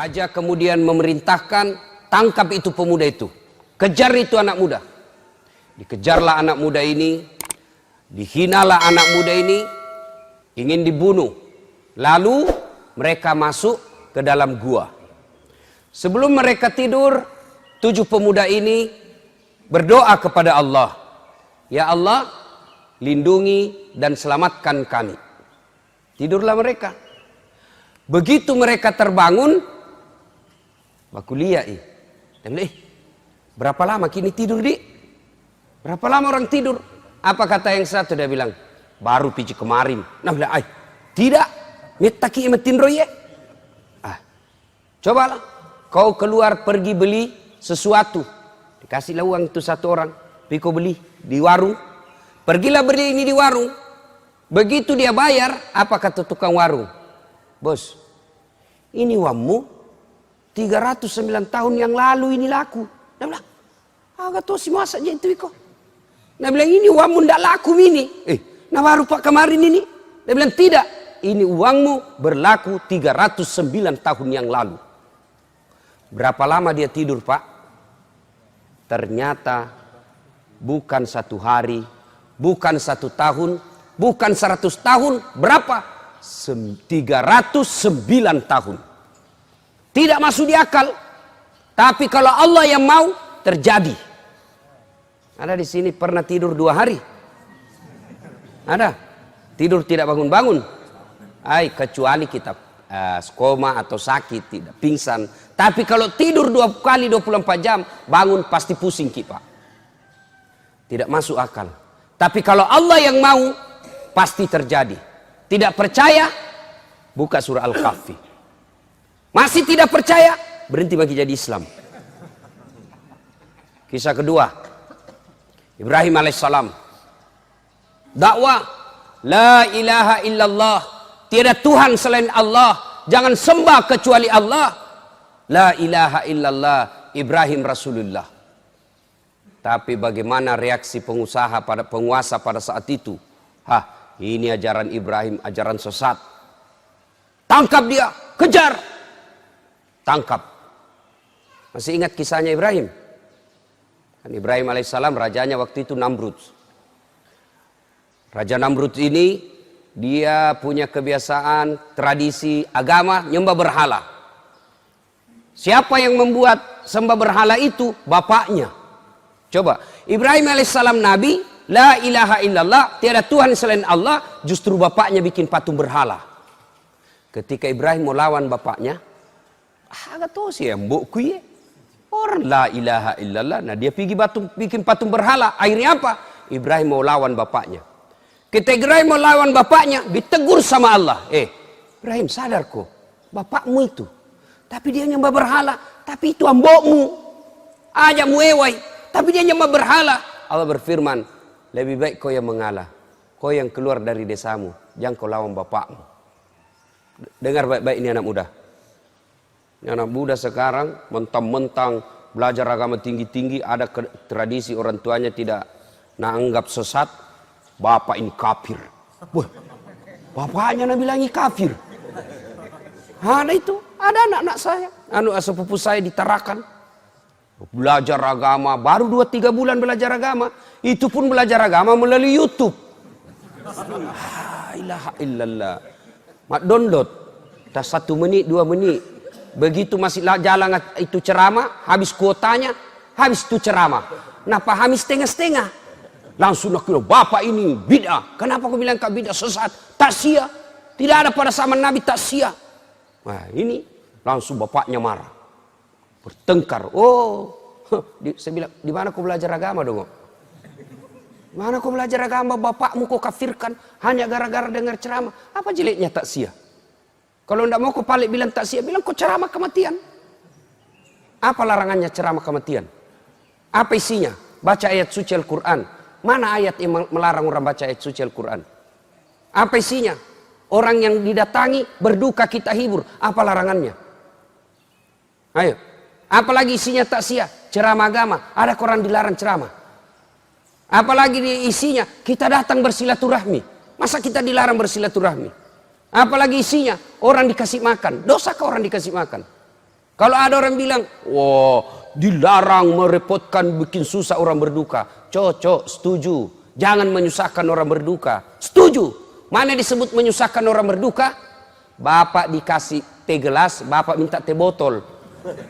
Raja kemudian memerintahkan, tangkap itu pemuda itu, kejar itu anak muda. Dikejarlah anak muda ini, dihinalah anak muda ini, ingin dibunuh. Lalu mereka masuk ke dalam gua. Sebelum mereka tidur, 7 pemuda ini berdoa kepada Allah, ya Allah, lindungi dan selamatkan kami. Tidurlah mereka. Begitu mereka terbangun, bakuliah berapa lama kini tidur di? Berapa lama orang tidur? Apa kata yang satu? Dia bilang, baru piji kemarin. Nah bilang, tidak, metaki emetin roye. Cobalah, kau keluar pergi beli sesuatu. Dikasihlah uang itu 1 orang, piko beli di warung. Pergilah beli ini di warung. Begitu dia bayar, apa kata tukang warung? Bos, ini uangmu 309 tahun yang lalu ini laku. Dia bilang, agak toh si masa aja itu iko. Dia bilang, ini uangmu ndak laku ini. Nah baru pak kemarin ini. Dia bilang, tidak, ini uangmu berlaku 309 tahun yang lalu. Berapa lama dia tidur pak? Ternyata bukan 1 hari, bukan 1 tahun, bukan 100 tahun, berapa? 309 tahun. Tidak masuk di akal. Tapi kalau Allah yang mau, terjadi. Ada di sini pernah tidur 2 hari? Ada? Tidur tidak bangun-bangun? Kecuali kita koma atau sakit, tidak pingsan. Tapi kalau tidur 2 kali 24 jam, bangun pasti pusing kita. Tidak masuk akal. Tapi kalau Allah yang mau, pasti terjadi. Tidak percaya, buka surah Al-Kahfi. Masih tidak percaya, berhenti bagi jadi Islam. Kisah kedua, Ibrahim alaihissalam. Dakwah, la ilaha illallah, tiada Tuhan selain Allah, jangan sembah kecuali Allah. La ilaha illallah, Ibrahim Rasulullah. Tapi bagaimana reaksi pengusaha penguasa pada saat itu? Ini ajaran Ibrahim, ajaran sesat. Tangkap dia, kejar. Tangkap. Masih ingat kisahnya Ibrahim? Kan Ibrahim alaihissalam rajanya waktu itu Namrud. Raja Namrud ini dia punya kebiasaan, tradisi, agama nyembah berhala. Siapa yang membuat sembah berhala itu? Bapaknya. Coba, Ibrahim alaihissalam nabi, la ilaha illallah, tiada Tuhan selain Allah, justru bapaknya bikin patung berhala. Ketika Ibrahim mau lawan bapaknya, agak tahu sih mbokku ya. Orang la ilaha illallah, nah dia pergi bikin patung berhala. Akhirnya apa? Ibrahim mau lawan bapaknya. Ketika Ibrahim mau lawan bapaknya, ditegur sama Allah. Ibrahim sadar kok, bapakmu itu. Tapi dia nyembah berhala, tapi itu ambokmu. Aja muewai, tapi dia nyembah berhala. Allah berfirman, lebih baik kau yang mengalah. Kau yang keluar dari desamu. Jangan kau lawan bapakmu. Dengar baik-baik ini anak muda. Ini anak muda sekarang mentang-mentang belajar agama tinggi-tinggi. Ada tradisi orang tuanya tidak anggap sesat. Bapak ini kafir. Bapaknya bilangi kafir. Ada itu. Ada anak-anak saya. Sepupu saya di Tarakan. Belajar agama. Baru 2-3 bulan belajar agama. Itu pun belajar agama melalui YouTube. La ilaha illallah. Mak download. Dah 1 menit, 2 menit. Begitu masih jalan itu ceramah, habis kuotanya, habis itu ceramah. Nah pahami setengah-setengah. Langsung aku bilang, bapak ini bid'ah. Kenapa aku bilang kau bid'ah sesat? Tak sia. Tidak ada pada zaman Nabi tak sia. Nah ini langsung bapaknya marah. Bertengkar. Saya bilang, di mana kau belajar agama dong? Mana kau belajar agama, bapakmu kau kafirkan hanya gara-gara dengar ceramah. Apa jeleknya tak sia? Kalau tidak mau kau balik bilang tak sia, bilang kau ceramah kematian. Apa larangannya ceramah kematian? Apa isinya? Baca ayat suci Al-Quran. Mana ayat yang melarang orang baca ayat suci Al-Quran? Apa isinya? Orang yang didatangi berduka kita hibur. Apa larangannya? Ayo. Apalagi isinya tak sia? Ceramah agama. Ada orang dilarang ceramah. Apalagi isinya kita datang bersilaturahmi. Masa kita dilarang bersilaturahmi? Apalagi isinya orang dikasih makan. Dosa ke orang dikasih makan? Kalau ada orang bilang, wah dilarang merepotkan, bikin susah orang berduka. Cocok, setuju. Jangan menyusahkan orang berduka. Setuju. Mana disebut menyusahkan orang berduka? Bapak dikasih teh gelas, bapak minta teh botol.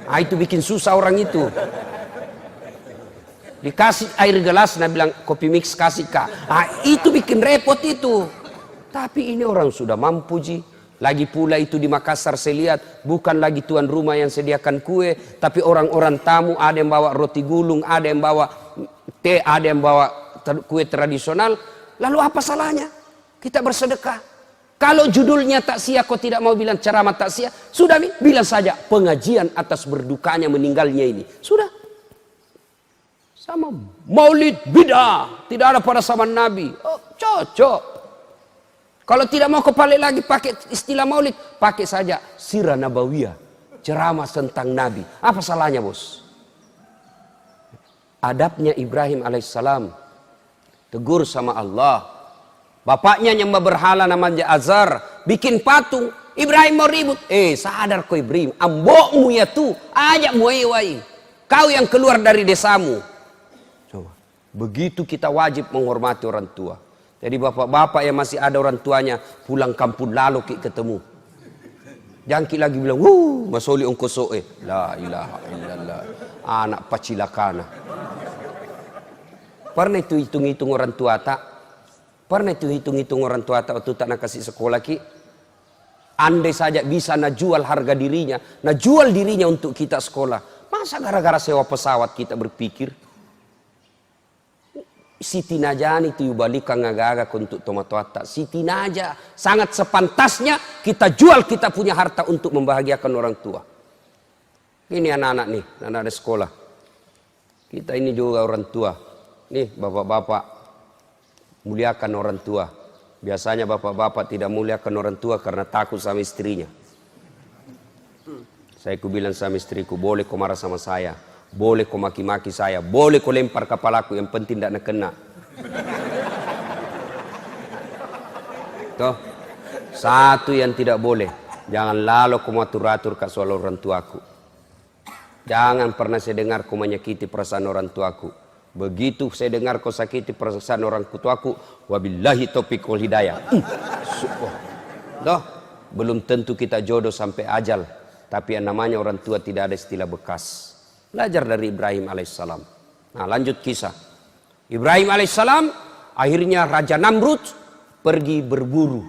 Ah, itu bikin susah orang itu. Dikasih air gelas, nah bilang kopi mix kasih kak. Ah, itu bikin repot itu. Tapi ini orang sudah mampu ji. Lagi pula itu di Makassar saya lihat bukan lagi tuan rumah yang sediakan kue, tapi orang-orang tamu, ada yang bawa roti gulung, ada yang bawa teh, ada yang bawa kue tradisional. Lalu apa salahnya kita bersedekah? Kalau judulnya takziah kau tidak mau bilang ceramah takziah, sudah bilang saja pengajian atas berdukanya meninggalnya ini. Sudah. Sama maulid bidah, tidak ada pada zaman Nabi. Oh, cocok. Kalau tidak mau kepalik lagi pakai istilah maulid, pakai saja sirah nabawiyah, ceramah tentang Nabi. Apa salahnya bos? Adabnya Ibrahim alaihissalam, tegur sama Allah. Bapaknya nyembah berhala namanya Azar, bikin patung. Ibrahim mau ribut. Sadar kau Ibrahim, ambokmu ya tuh, ajak muai. Kau yang keluar dari desamu. Coba. Begitu kita wajib menghormati orang tua. Jadi bapak-bapak yang masih ada orang tuanya pulang kampung lalu ketemu. Jangki lagi bilang, masoli ongko soe. La ilaha illallah. Anak pacilakana. Pernah itu hitung-hitung orang tua tak? Pernah itu hitung-hitung orang tua tak waktu tak nak kasih sekolah ki? Andai saja bisa nak jual harga dirinya, nak jual dirinya untuk kita sekolah. Masa gara-gara sewa pesawat kita berpikir? Siti Najani itu balikan ngagagak untuk tomat-tomat. Siti Naja sangat sepantasnya kita jual kita punya harta untuk membahagiakan orang tua. Ini anak-anak nih, anak-anak sekolah. Kita ini juga orang tua. Nih bapak-bapak, muliakan orang tua. Biasanya bapak-bapak tidak muliakan orang tua karena takut sama istrinya. Saya bilang sama istriku, boleh kau marah sama saya. Boleh kau maki-maki saya, boleh kau lempar kepalaku, yang penting tidak nak kena. Toh, satu yang tidak boleh, jangan lalu kau atur-atur ke soal orang tuaku. Jangan pernah saya dengar kau menyakiti perasaan orang tuaku. Begitu saya dengar kau sakiti perasaan orang tuaku, wabillahi taufiq wal hidayah. Toh, belum tentu kita jodoh sampai ajal, tapi yang namanya orang tua tidak ada istilah bekas. Belajar dari Ibrahim alaihissalam. Nah, lanjut kisah. Ibrahim alaihissalam akhirnya Raja Namrud pergi berburu.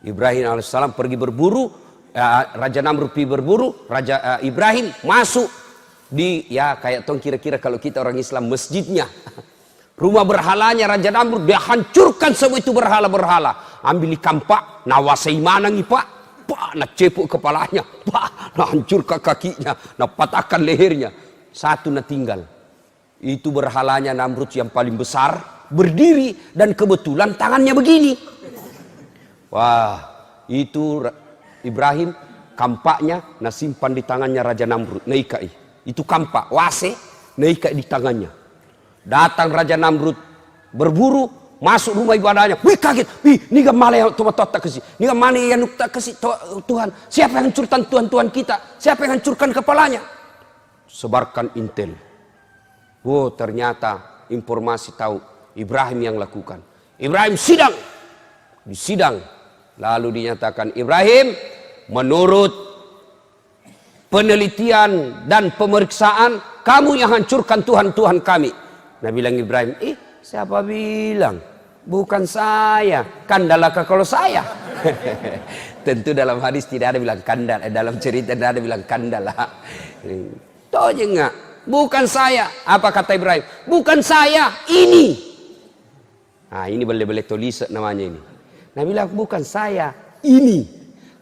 Ibrahim alaihissalam pergi berburu, Raja Namrud pergi berburu, Raja Ibrahim masuk di, ya kayak tong kira-kira kalau kita orang Islam, masjidnya. Rumah berhalanya Raja Namrud, dia hancurkan semua itu berhala-berhala. Ambil ikan pak, nawasai manang pak. Pak, nak cepuk kepalanya, pak, nak hancurkan kakinya, nak patahkan lehernya. Satu nak tinggal. Itu berhalanya Namrud yang paling besar, berdiri dan kebetulan tangannya begini. Wah, itu Ibrahim kampaknya nak simpan di tangannya Raja Namrud. Naikai. Itu kampak, wase, naikai di tangannya. Datang Raja Namrud berburu. Masuk rumah ibadahnya, wih kaget, ini mana yang tomat tak kasih, ini mana yang tak kasih Tuhan, siapa yang hancurkan Tuhan kita, siapa yang hancurkan kepalanya, sebarkan intel. Oh ternyata informasi tahu Ibrahim yang lakukan. Ibrahim sidang, di sidang, lalu dinyatakan Ibrahim menurut penelitian dan pemeriksaan kamu yang hancurkan Tuhan kami. Nah bilang Ibrahim, siapa bilang? Bukan saya. Kandalakah kalau saya? Tentu dalam hadis tidak ada bilang kandal. Dalam cerita tidak ada bilang kandala. Tahu aja enggak? Bukan saya. Apa kata Ibrahim? Bukan saya. Ini. Nah ini boleh tulis namanya ini. Nah bilang bukan saya. Ini.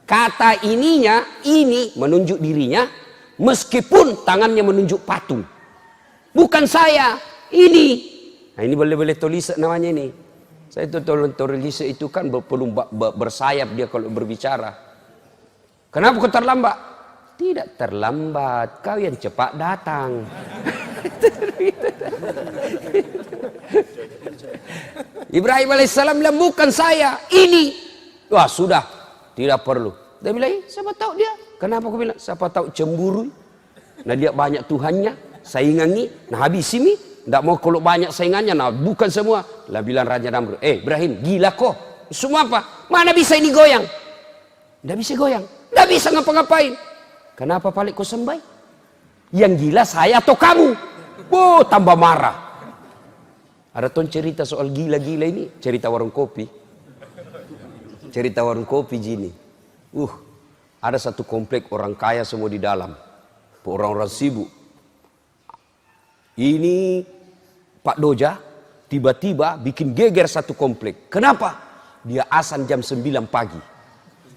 Kata ininya, ini menunjuk dirinya. Meskipun tangannya menunjuk patung. Bukan saya. Ini. Nah ini boleh tulis namanya ini. Saya itu tulis itu kan perlu bersayap dia kalau berbicara. Kenapa kau terlambat? Tidak terlambat, kau yang cepat datang. Ibrahim alaihissalam bilang bukan saya, ini. Wah sudah, tidak perlu. Dia bilang, siapa tahu dia Kenapa aku bilang? Siapa tahu cemburu. Nah dia banyak Tuhannya, saingannya, nah habis ini, tidak mau kalau banyak saingannya, nah bukan semua. Lah bilang Raja Namrud, Ibrahim gila kok, semua apa? Mana bisa ini goyang? Tidak bisa goyang, tidak bisa ngapa-ngapain. Kenapa paling kau sembah? Yang gila saya atau kamu? Oh tambah marah. Ada ton cerita soal gila-gila ini, cerita warung kopi. Cerita warung kopi gini. Ada satu komplek orang kaya semua di dalam. Orang-orang sibuk. Ini Pak Doja tiba-tiba bikin geger satu komplek. Kenapa? Dia azan jam 9 pagi.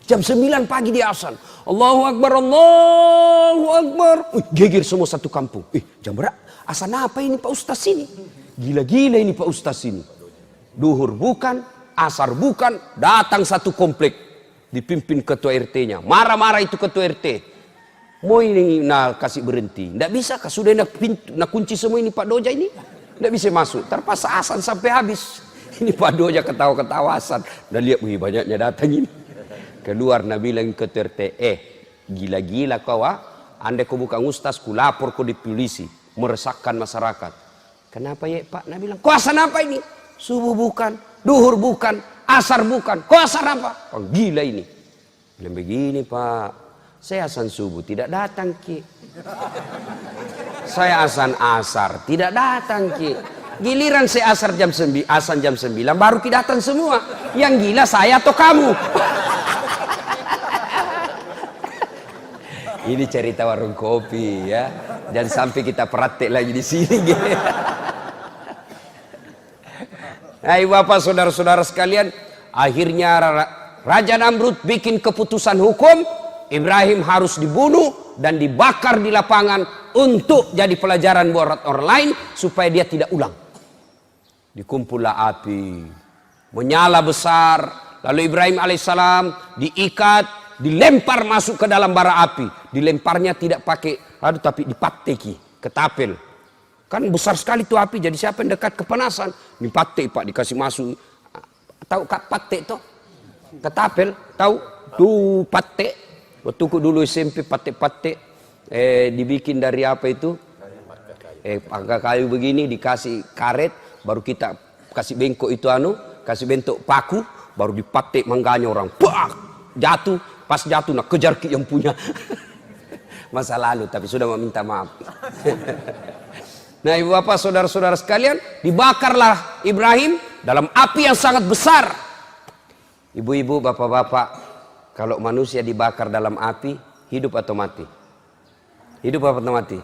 Jam 9 pagi dia azan. Allahu Akbar, Allahu Akbar. Geger semua satu kampung. Jam berapa? Azan apa ini Pak Ustaz ini? Gila-gila ini Pak Ustaz ini. Duhur bukan, asar bukan, datang satu komplek. Dipimpin ketua RT-nya. Marah-marah itu ketua RT. Mau ini kasih berhenti. Tidak bisa, sudah nak kunci semua ini Pak Doja ini. Tidak bisa masuk. Terpaksa azan sampai habis. Ini Pak Doja ketawa-ketawa azan. Dan lihat, banyaknya datang ini. Keluar Nabi bilang ke RT, gila-gila kau andai kau bukan ustaz, ku lapor kau di polisi. Meresahkan masyarakat. Kenapa ya Pak? Nabi bilang, kau azan apa ini? Subuh bukan, duhur bukan, asar bukan. Kau azan apa? Oh, gila ini. Bilang begini Pak. Saya azan subuh tidak datang Ki. Saya azan asar tidak datang Ki. Giliran saya azan jam 9 baru Ki datang semua. Yang gila saya atau kamu? Ini cerita warung kopi ya. Jangan sampai kita praktek lagi di sini. Hai Bapak saudara-saudara sekalian, akhirnya Raja Namrud bikin keputusan hukum. Ibrahim harus dibunuh dan dibakar di lapangan untuk jadi pelajaran buat orang lain supaya dia tidak ulang. Dikumpullah api, menyala besar, lalu Ibrahim alaihissalam diikat, dilempar masuk ke dalam bara api. Dilemparnya tidak pakai tapi dipateki, ketapel. Kan besar sekali tuh api, jadi siapa yang dekat kepanasan, dipatek Pak, dikasih masuk. Tahu kak patek tuh? Ketapel, tahu? Tuh patek. Waktu dulu SMP patek-patek dibikin dari apa itu? Pakai kayu begini dikasih karet, baru kita kasih bengkok itu kasih bentuk paku, baru dipatek mangganya orang. Bah! Jatuh, pas jatuh nak kejar yang punya. Masa lalu tapi sudah meminta maaf. Nah, Ibu Bapak saudara-saudara sekalian, dibakarlah Ibrahim dalam api yang sangat besar. Ibu-ibu, bapak-bapak, kalau manusia dibakar dalam api, hidup atau mati? Hidup atau mati?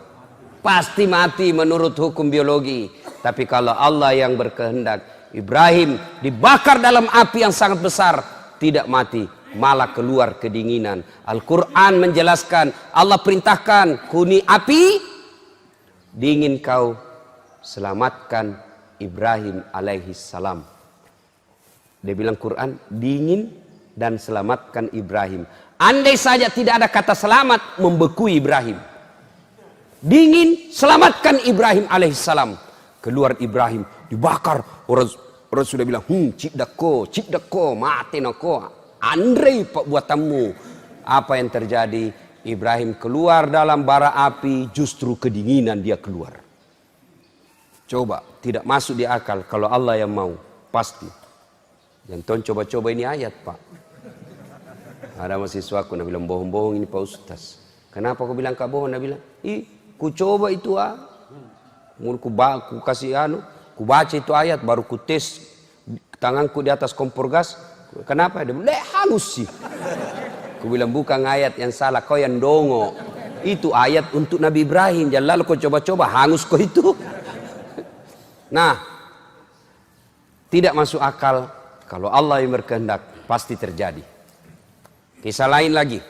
Pasti mati menurut hukum biologi. Tapi kalau Allah yang berkehendak, Ibrahim dibakar dalam api yang sangat besar, tidak mati, malah keluar kedinginan. Al-Quran menjelaskan, Allah perintahkan, kuni api, dingin kau, selamatkan Ibrahim alaihissalam. Dia bilang Quran, dingin dan selamatkan Ibrahim. Andai saja tidak ada kata selamat, membeku Ibrahim. Dingin, selamatkan Ibrahim alaihissalam. Keluar Ibrahim, dibakar. Orang sudah bilang, cikdako, mati nako. Andrei pak buatanmu. Apa yang terjadi? Ibrahim keluar dalam bara api, justru kedinginan dia keluar. Coba, tidak masuk di akal. Kalau Allah yang mau, pasti. Jangan coba-coba ini ayat Pak. Ada mahasiswaku, nak bilang bohong-bohong ini Pak Ustaz. Kenapa aku bilang kak bohong? Nak bilang, ku coba itu ku kasih ku baca itu ayat, baru ku tes tanganku di atas kompor gas. Kenapa? Dia bilang, halus sih. Ku bilang bukan ayat yang salah, kau yang dongo. Itu ayat untuk Nabi Ibrahim. Jangan lalu kau coba-coba, hangus kau itu. Nah, tidak masuk akal. Kalau Allah yang berkehendak, pasti terjadi. Kisah lain lagi.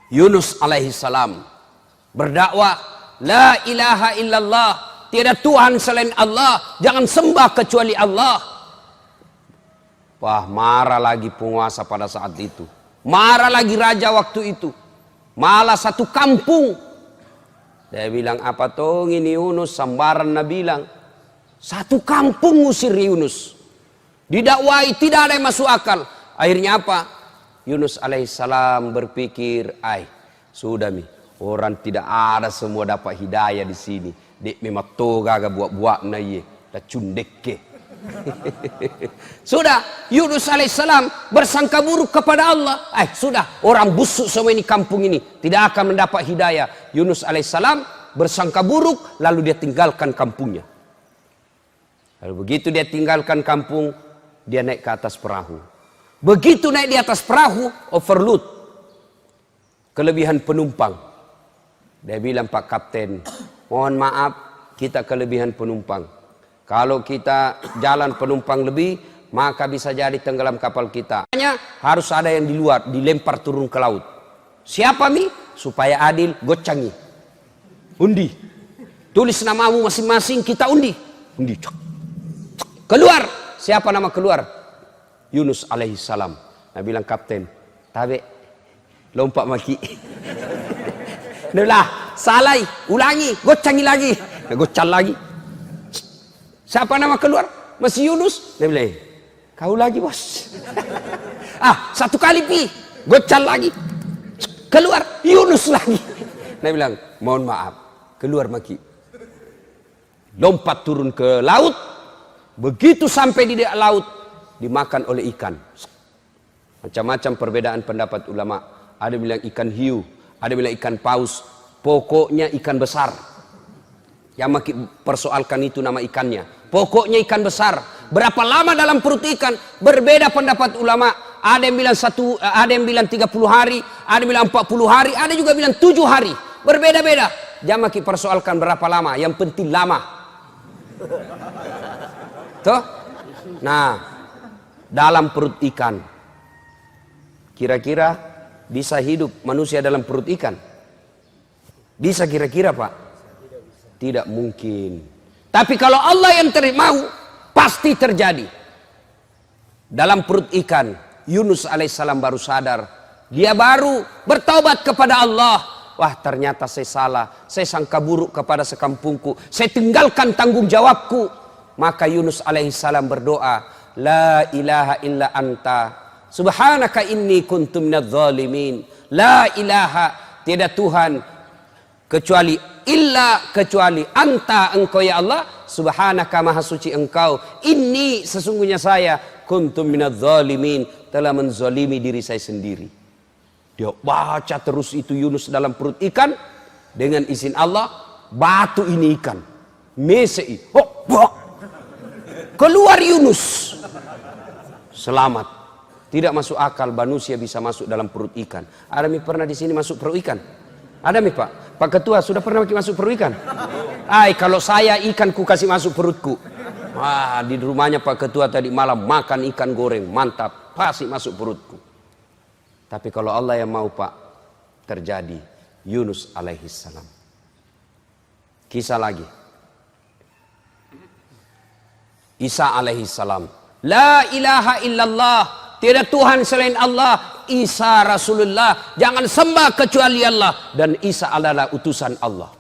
Yunus alaihissalam berdakwah, la ilaha illallah, tiada Tuhan selain Allah, jangan sembah kecuali Allah. Wah, marah lagi penguasa pada saat itu. Marah lagi raja waktu itu. Malah satu kampung. Dia bilang, apa toh ini Yunus, sambaran Nabi bilang. Satu kampung ngusir Yunus. Didakwai, tidak ada yang masuk akal. Akhirnya apa? Yunus alaihissalam berpikir, sudah mi, orang tidak ada semua dapat hidayah di sini. Dek memang toga buat-buat na ye, dah cundek ke. Sudah, Yunus alaihissalam bersangka buruk kepada Allah. Sudah, orang busuk semua ini kampung ini tidak akan mendapat hidayah. Yunus alaihissalam bersangka buruk, lalu dia tinggalkan kampungnya. Lalu begitu dia tinggalkan kampung, dia naik ke atas perahu. Begitu naik di atas perahu, overload, kelebihan penumpang. Dia bilang, Pak Kapten, mohon maaf, kita kelebihan penumpang. Kalau kita jalan penumpang lebih, maka bisa jadi tenggelam kapal kita. Hanya harus ada yang di luar, dilempar turun ke laut. Siapa mi? Supaya adil, gocangi. Undi. Tulis namamu masing-masing, kita undi. Undi. Keluar. Siapa nama keluar? Yunus alaihissalam. Nah bilang, Kapten, tabe, lompat maki. Nah, salai, ulangi, gocangi lagi. Nah, gocal lagi. Siapa nama keluar? Masih Yunus. Dia bilang, kau lagi bos. Satu kali pi, gocal lagi. Keluar, Yunus lagi. Dia bilang, mohon maaf, keluar maki. Lompat turun ke laut. Begitu sampai di laut, dimakan oleh ikan. Macam-macam perbedaan pendapat ulama. Ada bilang ikan hiu, ada bilang ikan paus. Pokoknya ikan besar. Yang persoalkan itu nama ikannya. Pokoknya ikan besar. Berapa lama dalam perut ikan? Berbeda pendapat ulama. Ada yang bilang ada yang bilang 30 hari, ada yang bilang 40 hari, ada juga bilang 7 hari. Berbeda-beda. Jangan persoalkan berapa lama, yang penting lama. Tuh. Nah, dalam perut ikan, kira-kira bisa hidup manusia dalam perut ikan? Bisa kira-kira Pak? Tidak mungkin. Tapi kalau Allah yang mau, pasti terjadi. Dalam perut ikan, Yunus alaihissalam baru sadar. Dia baru bertaubat kepada Allah. Wah, ternyata saya salah. Saya sangka buruk kepada sekampungku. Saya tinggalkan tanggung jawabku. Maka Yunus alaihissalam berdoa, La ilaha illa anta subhanaka inni kuntu minadz zalimin. La ilaha, tiada Tuhan kecuali kecuali anta, engkau ya Allah, subhanaka, maha suci engkau, inni, sesungguhnya saya, kuntu minadz zalimin, telah menzalimi diri saya sendiri. Dia baca terus itu Yunus dalam perut ikan, dengan izin Allah batu ini ikan mesei, keluar Yunus. Selamat. Tidak masuk akal manusia bisa masuk dalam perut ikan. Ada mi pernah di sini masuk perut ikan? Ada mi Pak? Pak Ketua sudah pernah masuk perut ikan? Kalau saya ikan ku kasih masuk perutku. Di rumahnya Pak Ketua tadi malam makan ikan goreng, mantap, pasti masuk perutku. Tapi kalau Allah yang mau Pak, terjadi. Yunus alaihissalam. Kisah lagi. Isa alaihissalam. La ilaha illallah, tiada Tuhan selain Allah. Isa Rasulullah, jangan sembah kecuali Allah. Dan Isa adalah utusan Allah.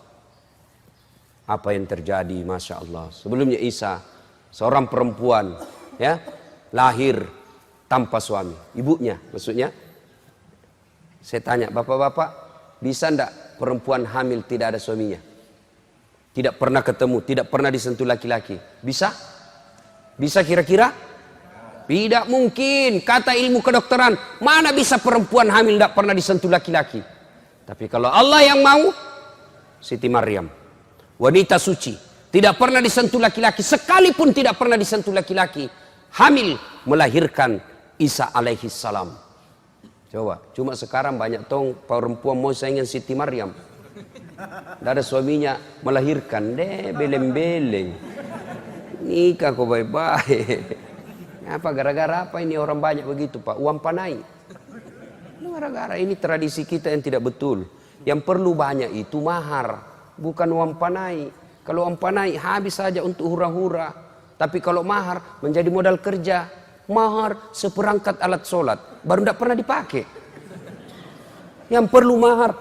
Apa yang terjadi? Masya Allah. Sebelumnya Isa, seorang perempuan, ya, lahir tanpa suami. Ibunya maksudnya. Saya tanya, bapak-bapak, bisa enggak perempuan hamil tidak ada suaminya? Tidak pernah ketemu, tidak pernah disentuh laki-laki. Bisa? Bisa kira-kira? Tidak mungkin. Kata ilmu kedokteran, mana bisa perempuan hamil tidak pernah disentuh laki-laki. Tapi kalau Allah yang mau, Siti Maryam, wanita suci, tidak pernah disentuh laki-laki, sekalipun tidak pernah disentuh laki-laki, hamil melahirkan Isa alaihissalam. Coba, cuma sekarang banyak perempuan mau saingan Siti Maryam. Tidak ada suaminya, melahirkan, beleng-beleng. Nikah kok baik-baik. Apa gara-gara apa ini orang banyak begitu Pak? Uang panai. Gara-gara ini tradisi kita yang tidak betul. Yang perlu banyak itu mahar, bukan uang panai. Kalau uang panai habis saja untuk hura-hura. Tapi kalau mahar menjadi modal kerja. Mahar seperangkat alat sholat, baru tidak pernah dipakai. Yang perlu mahar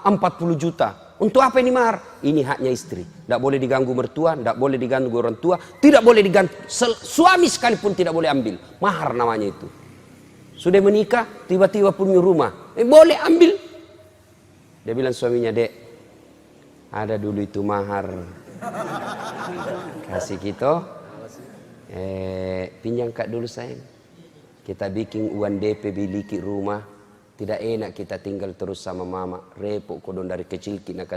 40 juta. Untuk apa ini mahar? Ini haknya istri. Tidak boleh diganggu mertua, tidak boleh diganggu orang tua, tidak boleh diganggu suami sekalipun tidak boleh ambil. Mahar namanya itu. Sudah menikah, tiba-tiba punya rumah. Boleh ambil. Dia bilang suaminya, Dek, ada dulu itu mahar. Kasih gitu. Pinjam Kak dulu sayang. Kita bikin uang DP biliki rumah. Tidak enak kita tinggal terus sama mama. Repot kodon dari kecil kita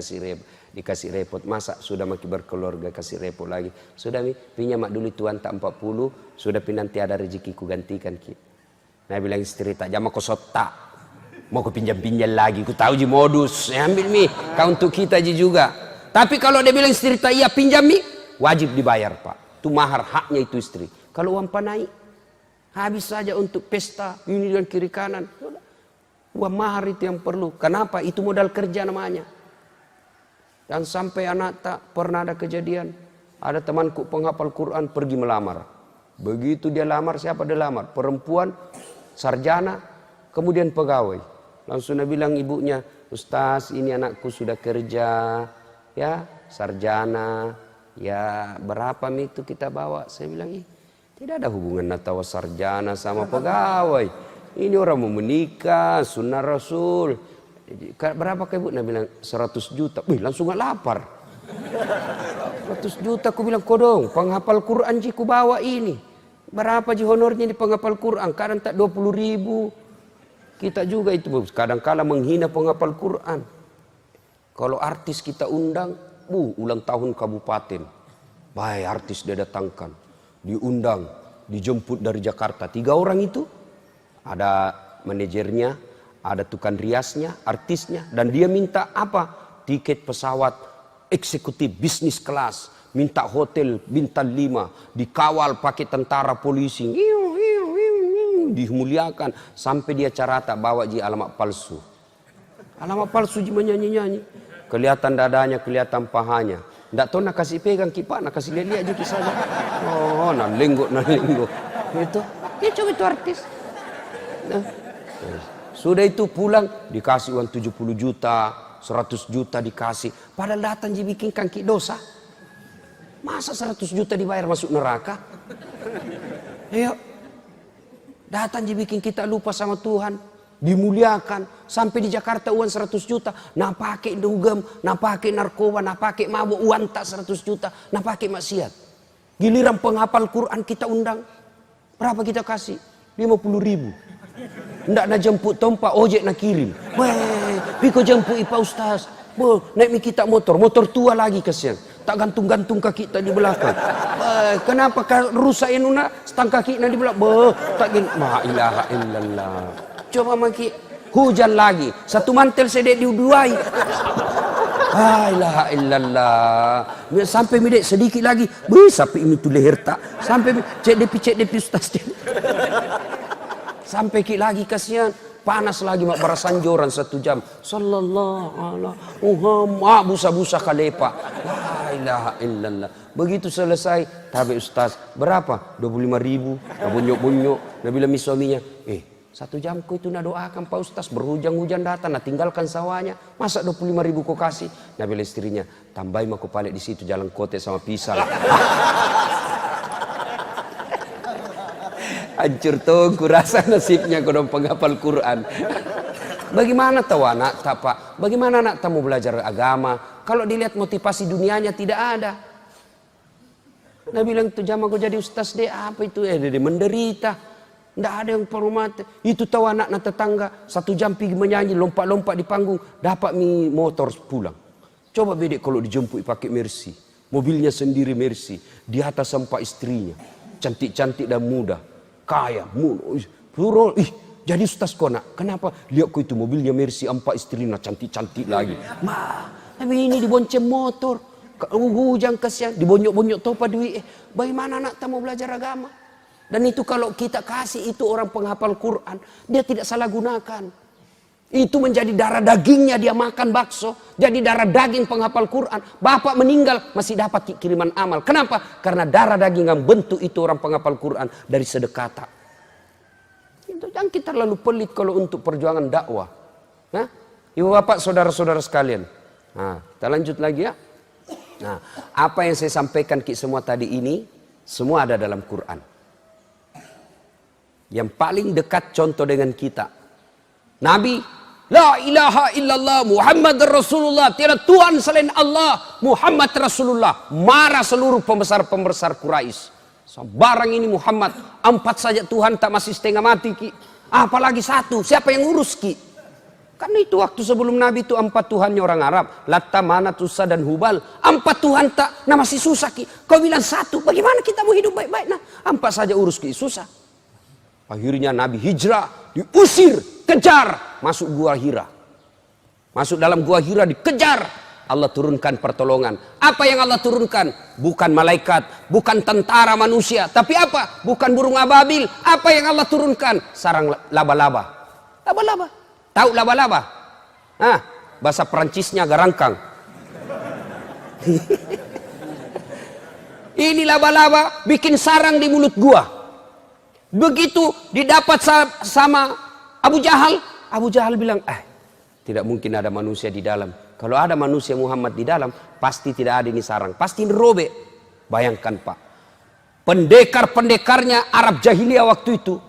dikasih repot. Masa sudah makin berkeluarga kasih repot lagi. Sudah mi pinjam mak dulu tuan tak 40. Sudah nanti ada rezeki ku gantikan ki. Nah bilang istri tak jama kau sotak. Mau ku pinjam-pinjam lagi. Ku tahu ji modus. Ambil mi. Kau untuk kita ji juga. Tapi kalau dia bilang istri tak iya pinjam mi. Wajib dibayar pak. Itu mahar haknya itu istri. Kalau uang panai. Habis saja untuk pesta. Ini dan kiri kanan. Uang mahar itu yang perlu. Kenapa? Itu modal kerja namanya. Dan sampai anak tak pernah ada kejadian. Ada temanku penghafal Quran pergi melamar. Begitu dia lamar, siapa dia lamar? Perempuan, sarjana, kemudian pegawai. Langsung dia bilang ibunya, Ustaz ini anakku sudah kerja. Ya, sarjana. Ya, berapa itu kita bawa? Saya bilang, tidak ada hubungan atau sarjana sama pegawai. Ini orang mau menikah, sunnah Rasul. Berapa ke ibu? Nah bilang 100 juta. Wih langsung gak lapar. 100 juta aku bilang kodong. Penghafal Quran ji ku bawa ini. Berapa ji honornya di penghafal Quran? Kadang tak 20.000. Kita juga itu kadang-kala menghina penghafal Quran. Kalau artis kita undang, ulang tahun kabupaten. Baik artis dia datangkan. Diundang, dijemput dari Jakarta. 3 orang itu. Ada manajernya, ada tukang riasnya, artisnya. Dan dia minta apa? Tiket pesawat eksekutif bisnis kelas. Minta hotel bintang 5. Dikawal pakai tentara polisi. Dimuliakan. Sampai dia carata bawa ji alamat palsu. Alamat palsu ji menyanyi-nyanyi. Kelihatan dadanya, kelihatan pahanya. Nggak tahu nak kasih pegang kipak, nak kasih lihat-lihat je kisahnya. Oh, nak lenggok. Itu. Dia coba itu artis. Nah, sudah itu pulang dikasih uang 70 juta 100 juta dikasih. Padahal datang dia bikin kaki dosa. Masa 100 juta dibayar masuk neraka? Ayo. Datang dia bikin kita lupa sama Tuhan. Dimuliakan. Sampai di Jakarta uang 100 juta. Nah pakai dugem. Nah pakai narkoba. Nah pakai mabuk. Uang tak 100 juta. Nah pakai maksiat. Giliran penghafal Quran kita undang. Berapa kita kasih? 50.000. Ndak nak jemput tompak ojek nak kirim. Piko jemput ipa ustaz. Naik mi kita motor tua lagi kasihan. Tak gantung-gantung kaki tak di belakang. Kenapa rusak yang nak stang kaki nak di belakang? Tak gini. Ma ilaha illallah. Coba maki hujan lagi. Satu mantel sedek diuduai. La ilaha illallah. Sampai midek sedikit lagi. Sampai ini tu leher tak. Sampai cek depi ustaz. Sampai lagi kasihan. Panas lagi mak barasanjoran 1 jam. Sallallahu alaihi Muhammad busa-busa kalepa. La ilaha illallah. Begitu selesai, tabe ustaz, berapa? 25.000. Bunyok-bunyok. Dia bilang suaminya, 1 jam ku itu nak doakan Pak Ustaz, berhujan-hujan datang, nak tinggalkan sawahnya. Masa 25.000 ku kasih? Nah bilang istrinya, tambahin aku balik di situ jalan kote sama pisang. Hancur tuh kurasa nasibnya kodong penghafal Quran. Bagaimana tahu anak tak pak? Bagaimana anak tak mau belajar agama? Kalau dilihat motivasi dunianya tidak ada. Nah bilang tuh jam aku jadi ustaz deh apa itu? Dia menderita. Tidak ada yang perumah. Itu tahu anak tetangga 1 jam pergi menyanyi lompat-lompat di panggung dapat mi motor pulang. Coba bedek kalau dijemput pakai Mercy, mobilnya sendiri Mercy, di atas sempat istrinya, cantik-cantik dan muda. Kaya, jadi ustaz kau nak. Kenapa? Lihat kau itu mobilnya Mercy 4 istrinya cantik-cantik lagi. Tapi ini dibonceng motor. Hujan kasihan, dibonyok-bonyok topa duit. Bagaimana anak tak mau belajar agama? Dan itu kalau kita kasih itu orang penghafal Quran, dia tidak salah gunakan. Itu menjadi darah dagingnya dia makan bakso. Jadi darah daging penghafal Quran. Bapak meninggal masih dapat kiriman amal. Kenapa? Karena darah daging yang bentuk itu orang penghafal Quran dari sedekah. Itu jangan kita terlalu pelit kalau untuk perjuangan dakwah. Nah, ibu bapak saudara-saudara sekalian. Nah, kita lanjut lagi ya. Nah, apa yang saya sampaikan semua tadi ini semua ada dalam Quran. yang paling dekat contoh dengan kita. Nabi, la ilaha illallah Muhammad Rasulullah, tiada Tuhan selain Allah, Muhammad Rasulullah. Marah seluruh pembesar-pembesar Quraisy. Barang ini Muhammad, 4 saja Tuhan tak masih setengah mati ki. Apalagi 1, siapa yang urus ki? Kan itu waktu sebelum Nabi itu 4 Tuhannya orang Arab. Latta, Manat, Uzza dan Hubal. 4 Tuhan tak, nah masih susah ki. Kau bilang 1, bagaimana kita mau hidup baik-baik? Nah 4 saja urus ki, susah. Akhirnya Nabi hijrah, diusir, kejar, masuk gua Hira. Masuk dalam gua Hira dikejar. Allah turunkan pertolongan. Apa yang Allah turunkan? Bukan malaikat, bukan tentara manusia, tapi apa? Bukan burung ababil. Apa yang Allah turunkan? Sarang laba-laba. Laba-laba. Tahu laba-laba? Nah, bahasa Perancisnya garangkang. Ini laba-laba bikin sarang di mulut gua. Begitu didapat sama Abu Jahal, Abu Jahal bilang, tidak mungkin ada manusia di dalam. Kalau ada manusia Muhammad di dalam, pasti tidak ada ini sarang. Pasti ini robek. Bayangkan Pak. Pendekar-pendekarnya Arab jahiliyah waktu itu.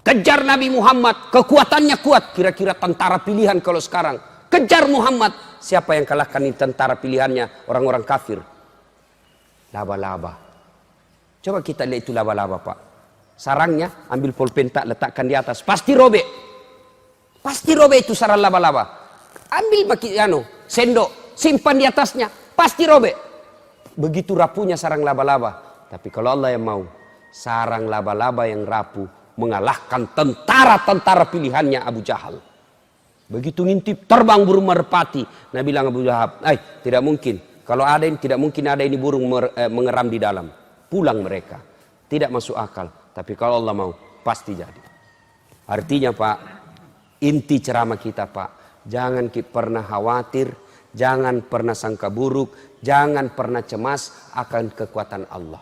Kejar Nabi Muhammad. Kekuatannya kuat. Kira-kira tentara pilihan kalau sekarang. Kejar Muhammad. Siapa yang kalahkan ini tentara pilihannya? Orang-orang kafir. Laba-laba. Coba kita lihat itu laba-laba Pak. Sarangnya ambil pulpen tak letakkan di atas. Pasti robek. Pasti robek itu sarang laba-laba. Ambil sendok, simpan di atasnya, pasti robek. Begitu rapuhnya sarang laba-laba. Tapi kalau Allah yang mau, sarang laba-laba yang rapuh mengalahkan tentara-tentara pilihannya Abu Jahal. Begitu ngintip, terbang burung merpati. Nabi bilang Abu Jahal, tidak mungkin. Kalau ada ini, tidak mungkin ada ini burung mengeram di dalam. Pulang mereka. Tidak masuk akal. Tapi kalau Allah mau, pasti jadi. Artinya Pak, inti ceramah kita Pak, jangan pernah khawatir, jangan pernah sangka buruk, jangan pernah cemas akan kekuatan Allah.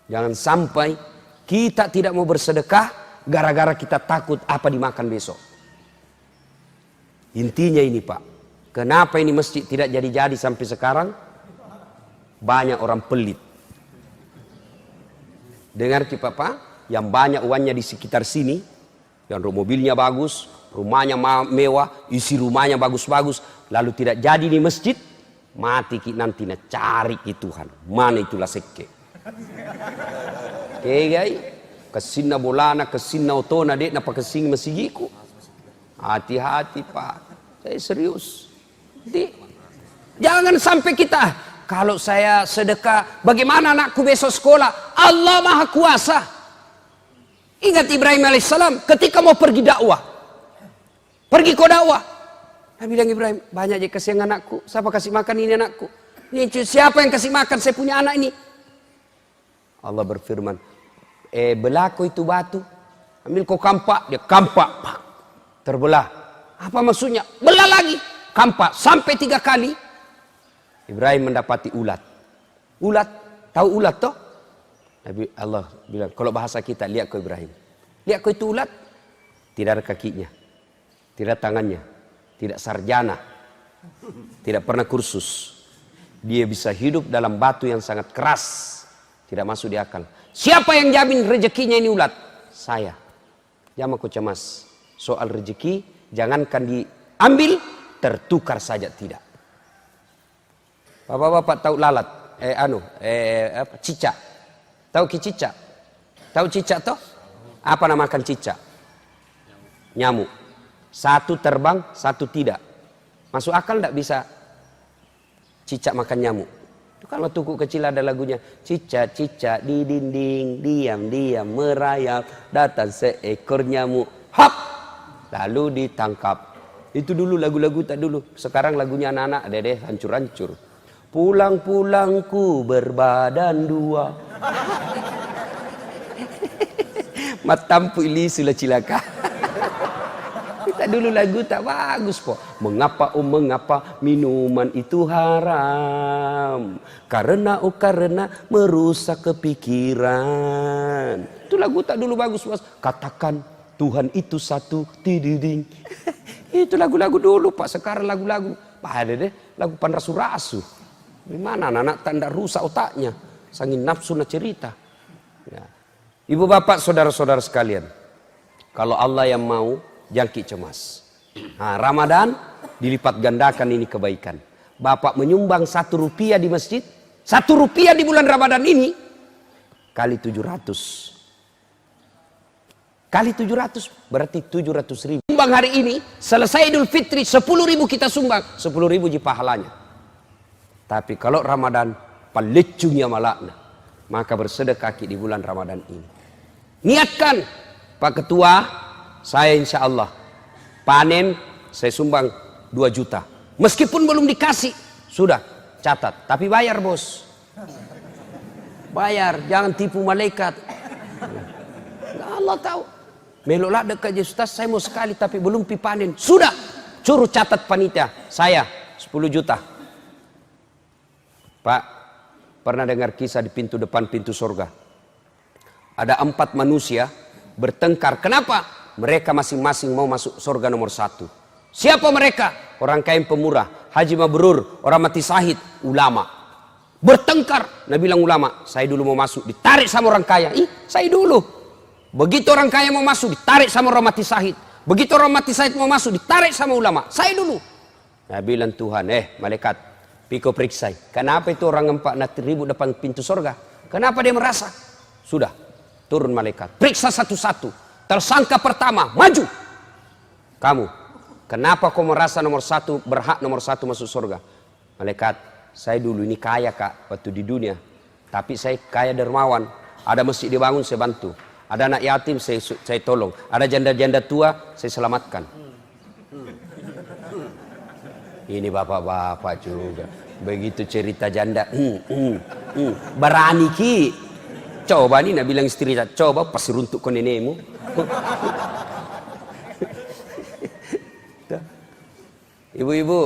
Jangan sampai kita tidak mau bersedekah gara-gara kita takut apa dimakan besok. Intinya ini Pak, kenapa ini masjid tidak jadi-jadi sampai sekarang? Banyak orang pelit. Dengar kita Pak, yang banyak uangnya di sekitar sini, yang mobilnya bagus, rumahnya mewah, isi rumahnya bagus-bagus, lalu tidak jadi di masjid, mati ki nanti na cari ki Tuhan. Mana itulah sekke. Oke guys, kesina bolana, kesina otona dek napa kesing masigiku. Hati-hati Pak, saya serius. Jadi, jangan sampai kita, kalau saya sedekah, bagaimana anakku besok sekolah? Allah Maha Kuasa. Ingat Ibrahim alaihissalam ketika mau pergi dakwah. Pergi kau dakwah. Nabi bilang Ibrahim, banyak aja kasih anakku. Siapa kasih makan ini anakku? Ini siapa yang kasih makan saya punya anak ini? Allah berfirman, belah kau itu batu. Ambil kau kampak, dia kampak. Terbelah. Apa maksudnya? Belah lagi. Kampak. Sampai 3 kali. Ibrahim mendapati ulat. Ulat. Tahu ulat toh? Nabi Allah bilang, kalau bahasa kita, lihat kau Ibrahim. Lihat kau itu ulat. Tidak ada kakinya. Tidak tangannya, tidak sarjana, tidak pernah kursus. Dia bisa hidup dalam batu yang sangat keras, tidak masuk di akal. Siapa yang jamin rezekinya ini ulat? Saya. Jangan kau cemas. Soal rezeki, jangankan diambil, tertukar saja tidak. Bapak-bapak tahu lalat? Cicak. Tahu ki cicak? Tahu cicak toh? Apa namakan cicak? Nyamuk. 1 terbang, 1 tidak. Masuk akal tidak bisa cicak makan nyamuk. Itu kan waktu kecil ada lagunya. Cicak-cicak di dinding, diam-diam merayap, datang seekor nyamuk. Hap! Lalu ditangkap. Itu dulu lagu-lagu tak dulu. Sekarang lagunya anak-anak deh hancur-hancur. Pulang-pulangku berbadan 2. Matampu ili sulah cilaka. Kita dulu lagu tak bagus po. Mengapa mengapa minuman itu haram? Karena merusak kepikiran. Itu lagu tak dulu bagus bos. Katakan Tuhan itu satu, tididing. Itu lagu-lagu dulu Pak. Sekarang lagu-lagu ada deh lagu panrasu-rasu. Gimana anak tanda rusak otaknya. Sangin nafsu na cerita. Ya. Ibu bapak saudara-saudara sekalian. Kalau Allah yang mau, jangkik cemas. Nah, Ramadan dilipat gandakan ini kebaikan. Bapak menyumbang 1 rupiah di masjid, 1 rupiah di bulan Ramadan ini kali 700. Kali 700 berarti 700.000. Sumbang hari ini, selesai Idul Fitri 10.000 kita sumbang, 10.000 ji pahalanya. Tapi kalau Ramadan palicungnya malakna, maka bersedekah di bulan Ramadan ini. Niatkan, Pak Ketua, saya insya Allah panen saya sumbang 2 juta. Meskipun belum dikasih, sudah catat. Tapi bayar bos. Bayar, jangan tipu malaikat. Allah tahu. Meloklah dekat je Ustaz, saya mau sekali tapi belum pi panen. Sudah, suruh catat panitia. Saya 10 juta. Pak, pernah dengar kisah di pintu depan pintu surga? Ada 4 manusia bertengkar. Kenapa? Mereka masing-masing mau masuk surga nomor 1. Siapa mereka? Orang kaya pemurah, Haji Mabrur, orang mati syahid, ulama. Bertengkar. Nabi bilang ulama, saya dulu mau masuk, ditarik sama orang kaya. Ih, saya dulu. Begitu orang kaya mau masuk, ditarik sama orang mati syahid. Begitu orang mati syahid mau masuk, ditarik sama ulama. Saya dulu. Nabi bilang Tuhan, malaikat, piko periksa. Kenapa itu orang 4.000 depan pintu surga? Kenapa dia merasa? Sudah, turun malaikat. Periksa satu-satu. Tersangka pertama, maju. Kamu, kenapa kau merasa nomor 1, berhak nomor 1 masuk surga? Malaikat, saya dulu ini kaya kak, waktu di dunia. Tapi saya kaya dermawan. Ada masjid dibangun, saya bantu. Ada anak yatim, saya tolong. Ada janda-janda tua, saya selamatkan. Ini bapak-bapak juga. Begitu cerita janda. Berani ki. Coba nih, Nabi bilang istri, coba pasti runtuk ke nenekmu. Ibu-ibu,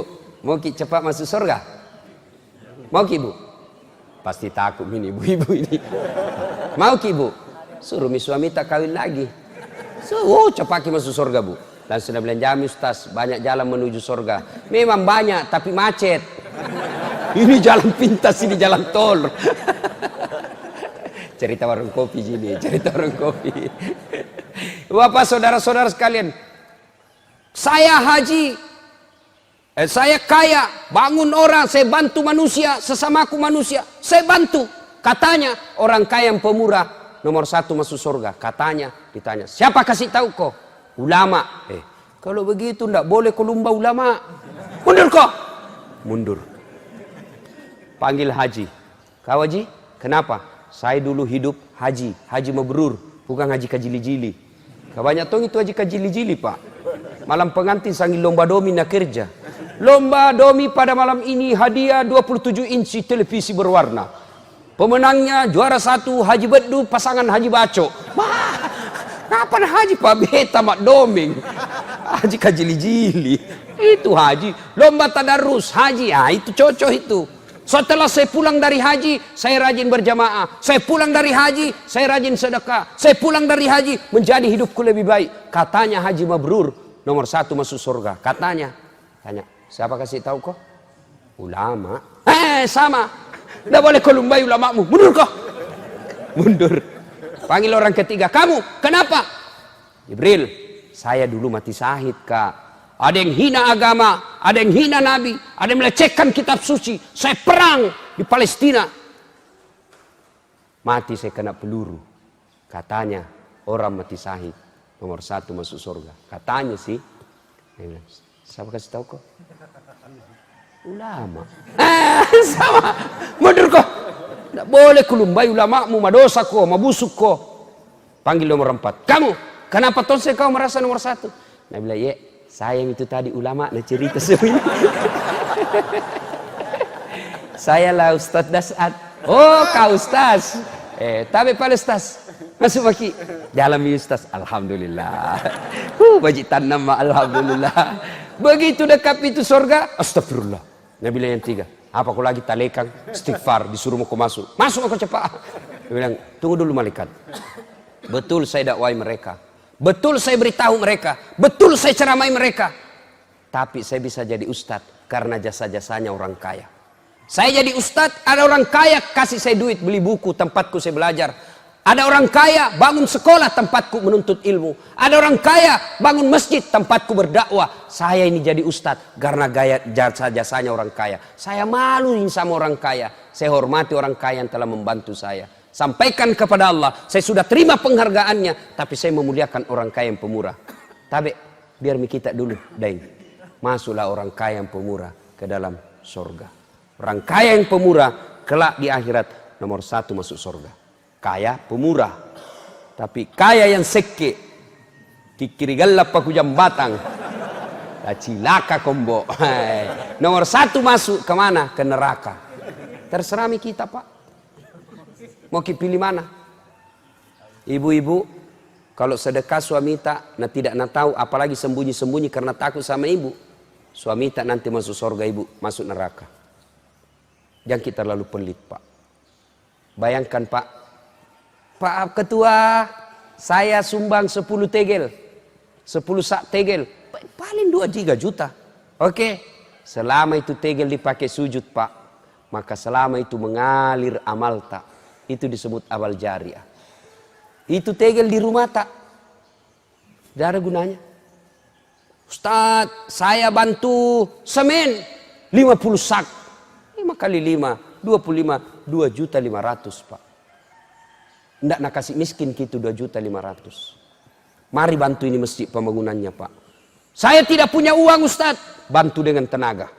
mau ki cepat masuk surga? Mau ki bu? Pasti takut ini ibu-ibu ini. Mau ki bu? Suruh suami tak kawin lagi. Cepat ki masuk surga bu. Dan sudah bilang jami Ustaz, banyak jalan menuju surga. Memang banyak, tapi macet. Ini jalan pintas, ini jalan tol. Cerita warung kopi gini, cerita warung kopi. Bapak saudara-saudara sekalian, saya haji, saya kaya, bangun orang, saya bantu manusia, sesamaku manusia, saya bantu. Katanya orang kaya yang pemurah nomor 1 masuk surga. Katanya, ditanya, siapa kasih tahu kau? Ulama. Kalau begitu ndak boleh kau lumba ulama. Mundur kau. Mundur. Panggil haji. Kau haji? Kenapa? Saya dulu hidup haji. Haji Mabrur. Bukan haji kajili-jili. Kau banyak tahu itu haji kajili-jili pak. Malam pengantin sanggil lomba domi nak kerja. Lomba domi pada malam ini hadiah 27 inci televisi berwarna. Pemenangnya juara 1 Haji Bedu pasangan Haji Baco. Kapan haji Pak Beta mak doming? Haji kajili-jili. Itu haji. Lomba tadarus haji. Itu cocok itu. Setelah saya pulang dari haji, saya rajin berjamaah. Saya pulang dari haji, saya rajin sedekah. Saya pulang dari haji, menjadi hidupku lebih baik. Katanya Haji Mabrur nomor 1 masuk surga. Katanya. Tanya, siapa kasih tahu kok? Ulama. Sama. Tidak boleh kau lumbai ulamamu. Mundur kau. Mundur. Panggil orang ketiga. Kamu, kenapa? Jibril, saya dulu mati syahid kak. Ada yang hina agama, ada yang hina nabi, ada yang melecehkan kitab suci. Saya perang di Palestina. Mati saya kena peluru. Katanya orang mati syahid nomor 1 masuk surga. Katanya sih. Siapa kasih tahu kok? Ulama. Sama. Mundur kok. Tidak boleh kulumbai ulamamu, madosa kok, mabusuk kok. Panggil nomor 4. Kamu, kenapa tonsel kau merasa nomor 1? Nah bilang, saya yang itu tadi ulama, nah cerita semua. Saya lah Ustaz Dasat. Oh, kau Ustaz. Tapi Pak Ustaz. Masuk baki. Dalam Ustaz. Alhamdulillah. Bajik tanam, alhamdulillah. Begitu dekat pintu surga, astagfirullah. Nabi bilang yang 3, apa kau lagi talekang, istighfar, disuruh mau kau masuk. Masuk aku cepat. Dia bilang, tunggu dulu malaikat. Betul saya dakwai mereka. Betul saya beritahu mereka. Betul saya ceramai mereka. Tapi saya bisa jadi ustadz karena jasa-jasanya orang kaya. Saya jadi ustadz, ada orang kaya kasih saya duit, beli buku, tempatku saya belajar. Ada orang kaya bangun sekolah, tempatku menuntut ilmu. Ada orang kaya bangun masjid, tempatku berdakwah. Saya ini jadi ustadz karena gaya jasa-jasanya orang kaya. Saya malu sama orang kaya. Saya hormati orang kaya yang telah membantu saya. Sampaikan kepada Allah, saya sudah terima penghargaannya, tapi saya memuliakan orang kaya yang pemurah. Tapi biar kita dulu, Dain. Masuklah orang kaya yang pemurah ke dalam surga. Orang kaya yang pemurah kelak di akhirat nomor 1 masuk surga. Kaya pemurah, tapi kaya yang seke kikirigalap paku jambatan cilaka kombo. Nomor 1 masuk kemana? Ke neraka. Terserah kita, Pak, mau pilih mana? Ibu-ibu kalau sedekah suami tak tidak tahu, apalagi sembunyi-sembunyi karena takut sama ibu, suami tak nanti masuk surga, ibu masuk neraka. Jangan kita terlalu pelit, Pak. Bayangkan, Pak Ketua, saya sumbang 10 tegel, 10 sak tegel, paling 2-3 juta. Oke, selama itu tegel dipakai sujud, Pak, maka selama itu mengalir amal tak, itu disebut amal jariah. Itu tegel di rumah tak, tidak ada gunanya. Ustadz, saya bantu semen 50 sak, 5 kali 5, 25, 2.500.000, Pak. Tidak nak kasih miskin gitu 2.500.000. Mari bantu ini masjid pembangunannya, Pak. Saya tidak punya uang, Ustadz, bantu dengan tenaga.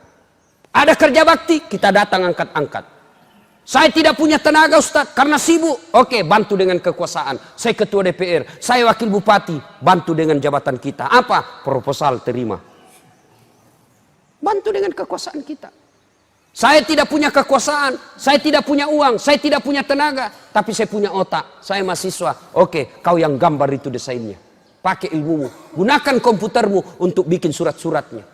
Ada kerja bakti, kita datang angkat-angkat. Saya tidak punya tenaga, Ustadz, karena sibuk. Oke, bantu dengan kekuasaan. Saya ketua DPR, saya wakil bupati, bantu dengan jabatan kita. Apa? Proposal terima. Bantu dengan kekuasaan kita. Saya tidak punya kekuasaan, saya tidak punya uang, saya tidak punya tenaga, tapi saya punya otak, saya mahasiswa. Oke, kau yang gambar itu desainnya. Pakai ilmumu, gunakan komputermu untuk bikin surat-suratnya.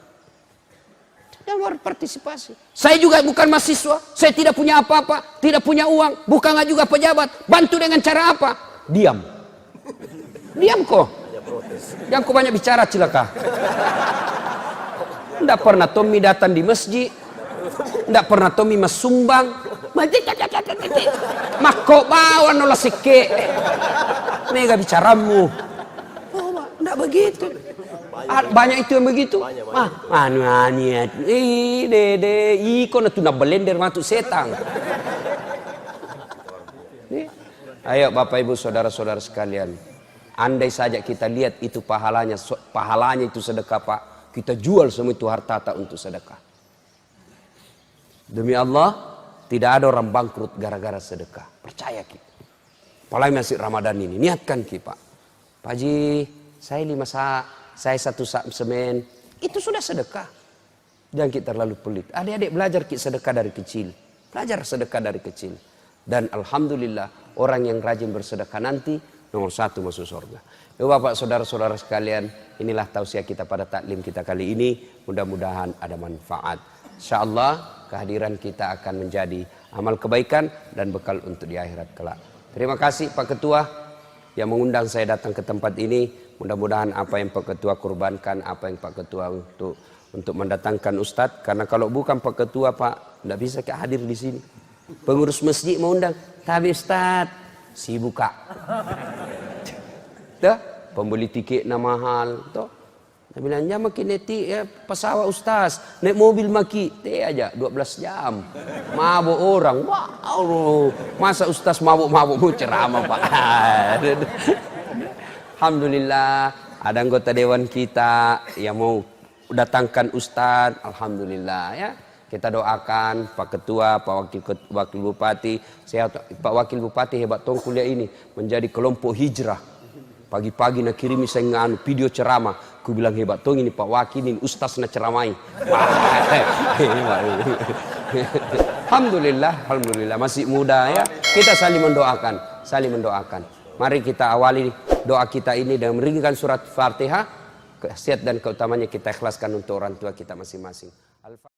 Dan berpartisipasi. Saya juga bukan mahasiswa, saya tidak punya apa-apa, tidak punya uang, bukan juga pejabat. Bantu dengan cara apa? Diam. Diam kok. Jangan kau banyak bicara, cilaka. Tidak pernah Tommy datang di masjid. Tidak pernah Tommy masumbang. Mako bawa nolah seke. Mega bicaramu. Oh, tidak begitu. Banyak itu yang begitu. Dede, iko na tu na belender matu setang. Ayo Bapak Ibu saudara-saudara sekalian, andai saja kita lihat itu pahalanya itu sedekah, Pak. Kita jual semua itu harta tak untuk sedekah. Demi Allah, tidak ada orang bangkrut gara-gara sedekah. Percaya kita. Apalagi masih Ramadan ini. Niatkan kita, Pak. Pak Haji, saya 5 sak, saya 1 sak semen. Itu sudah sedekah. Jangan kita terlalu pelit. Adik-adik belajar kita sedekah dari kecil. Belajar sedekah dari kecil. Dan Alhamdulillah, orang yang rajin bersedekah nanti nomor 1 masuk surga. Ya Bapak, saudara-saudara sekalian, inilah tausiah kita pada taklim kita kali ini. Mudah-mudahan ada manfaat. InsyaAllah kehadiran kita akan menjadi amal kebaikan dan bekal untuk di akhirat kelak. Terima kasih Pak Ketua yang mengundang saya datang ke tempat ini. Mudah-mudahan apa yang Pak Ketua kurbankan, apa yang Pak Ketua untuk mendatangkan Ustadz. Karena kalau bukan Pak Ketua, Pak, tidak bisa hadir di sini. Pengurus masjid mau undang, tapi Ustadz sibuk, Kak. Tuh, pembeli tiketnya mahal, tuh. Dia bilang, ya makin neti ya, pesawat Ustaz, naik mobil maki, aja 12 jam. Mabuk orang, wow, masa Ustaz mabuk-mabuk mau ceramah, Pak. Alhamdulillah, ada anggota dewan kita yang mau datangkan Ustaz, alhamdulillah ya. Kita doakan Pak Ketua, Pak Wakil Bupati, Pak Wakil Bupati hebat tong kuliah ini menjadi kelompok hijrah. Pagi-pagi nak kirimi saya video ceramah. Ku bilang hebat tong ini Pak Wakil ini ustaz nak ceramai. Alhamdulillah masih muda ya. Kita saling mendoakan. Mari kita awali doa kita ini dengan meringkan surat Fatihah. Khasiat dan keutamanya kita ikhlaskan untuk orang tua kita masing-masing.